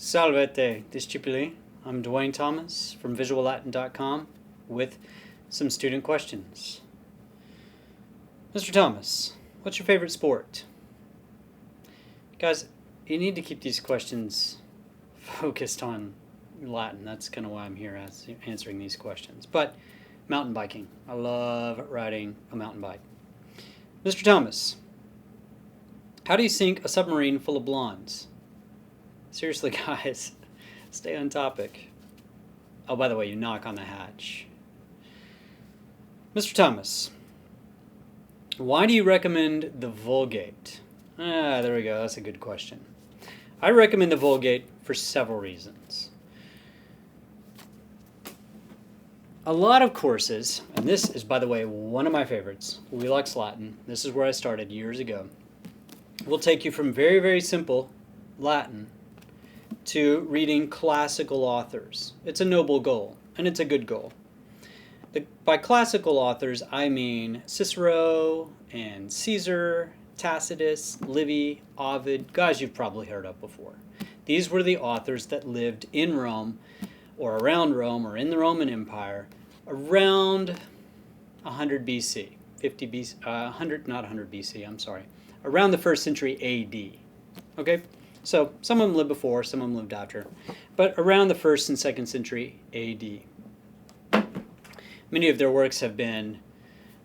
Salvete, discipuli. I'm Dwane Thomas from visuallatin.com with some student questions. Mr. Thomas, what's your favorite sport? Guys, you need to keep these questions focused on Latin. That's kind of why I'm here answering these questions. But mountain biking. I love riding a mountain bike. Mr. Thomas, how do you sink a submarine full of blondes? Seriously, guys, stay on topic. Oh, by the way, you knock on the hatch. Mr. Thomas, why do you recommend the Vulgate? There we go. That's a good question. I recommend the Vulgate for several reasons. A lot of courses, and this is, by the way, one of my favorites, Lux Latin. This is where I started years ago. Will take you from very, very simple Latin to reading classical authors. It's a noble goal, and it's a good goal. By classical authors, I mean Cicero and Caesar, Tacitus, Livy, Ovid, guys you've probably heard of before. These were the authors that lived in Rome, or around Rome, or in the Roman Empire, around 100 BC, 50 BC, 100, not 100 BC, I'm sorry, around the 1st century AD. Okay? So some of them lived before, some of them lived after, but around the 1st and 2nd century AD. Many of their works have been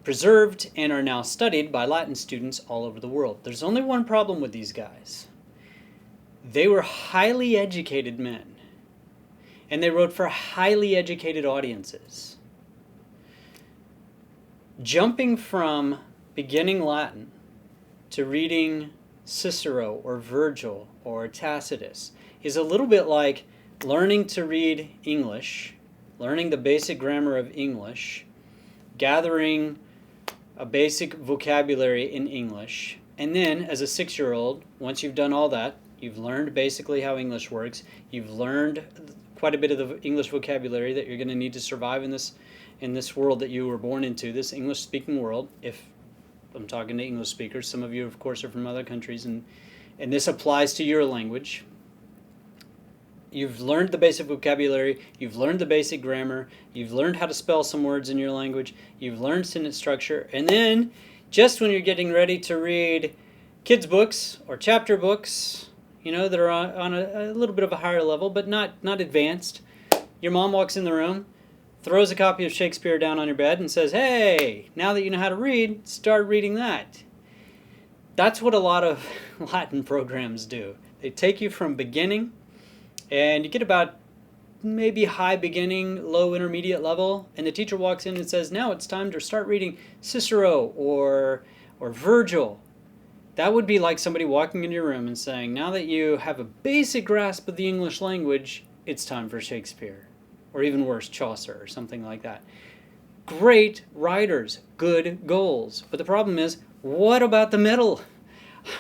preserved and are now studied by Latin students all over the world. There's only one problem with these guys. They were highly educated men, and they wrote for highly educated audiences. Jumping from beginning Latin to reading Cicero or Virgil or Tacitus is a little bit like learning to read English, learning the basic grammar of English, gathering a basic vocabulary in English, and then as a 6-year-old, once you've done all that, you've learned basically how English works, you've learned quite a bit of the English vocabulary that you're going to need to survive in this world that you were born into, this English-speaking world. If I'm talking to English speakers, some of you, of course, are from other countries, and this applies to your language. You've learned the basic vocabulary, you've learned the basic grammar, you've learned how to spell some words in your language, you've learned sentence structure, and then just when you're getting ready to read kids' books or chapter books, you know, that are on a little bit of a higher level, but not advanced, your mom walks in the room, throws a copy of Shakespeare down on your bed and says, hey, now that you know how to read, start reading that. That's what a lot of Latin programs do. They take you from beginning, and you get about maybe high beginning, low intermediate level, and the teacher walks in and says, now it's time to start reading Cicero or Virgil. That would be like somebody walking into your room and saying, now that you have a basic grasp of the English language, it's time for Shakespeare. Or even worse, Chaucer or something like that. Great writers, good goals. But the problem is, what about the middle?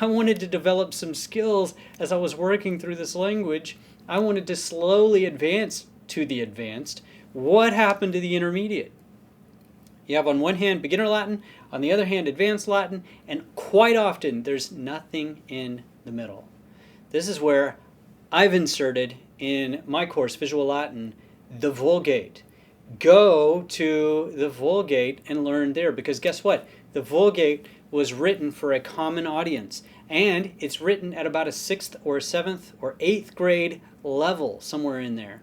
I wanted to develop some skills as I was working through this language. I wanted to slowly advance to the advanced. What happened to the intermediate? You have on one hand beginner Latin, on the other hand advanced Latin, and quite often there's nothing in the middle. This is where I've inserted in my course, Visual Latin, the Vulgate. Go to the Vulgate and learn there, because guess what? The Vulgate was written for a common audience, and it's written at about a 6th or 7th or 8th grade level, somewhere in there.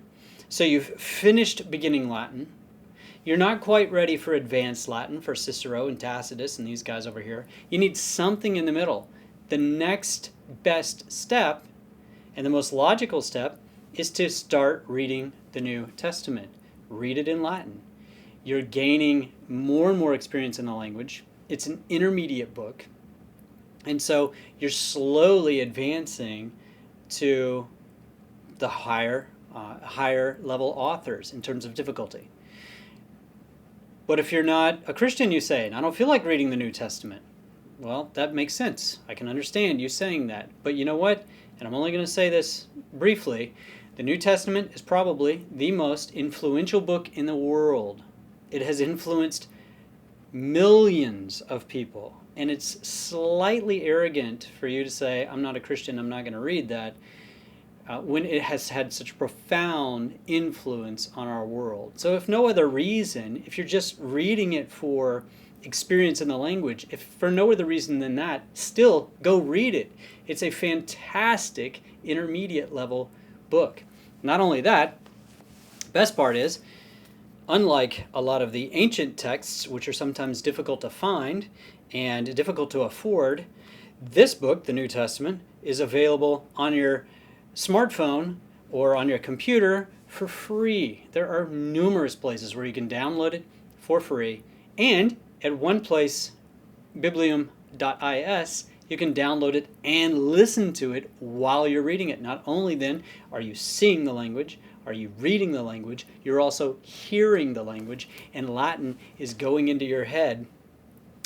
So you've finished beginning Latin. You're not quite ready for advanced Latin, for Cicero and Tacitus and these guys over here. You need something in the middle. The next best step, and the most logical step, is to start reading the New Testament. Read it in Latin. You're gaining more and more experience in the language. It's an intermediate book. And so you're slowly advancing to the higher level authors in terms of difficulty. But if you're not a Christian, you say, and I don't feel like reading the New Testament. Well, that makes sense. I can understand you saying that. But you know what? And I'm only going to say this briefly. The New Testament is probably the most influential book in the world. It has influenced millions of people. And it's slightly arrogant for you to say, I'm not a Christian, I'm not going to read that. when it has had such profound influence on our world. So if no other reason, if you're just reading it for experience in the language, if for no other reason than that, still go read it. It's a fantastic intermediate level book. Not only that, best part is, unlike a lot of the ancient texts, which are sometimes difficult to find and difficult to afford, this book, the New Testament, is available on your smartphone or on your computer for free. There are numerous places where you can download it for free. And at one place, biblium.is, you can download it and listen to it while you're reading it. Not only then are you seeing the language, are you reading the language, you're also hearing the language, and Latin is going into your head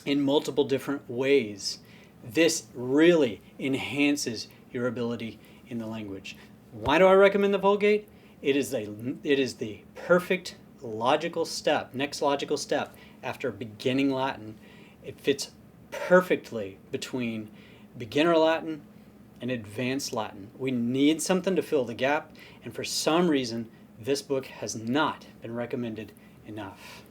in multiple different ways. This really enhances your ability in the language. Why do I recommend the Vulgate? It is the perfect logical step, next logical step after beginning Latin. It fits perfectly between beginner Latin and advanced Latin. We need something to fill the gap, and for some reason, this book has not been recommended enough.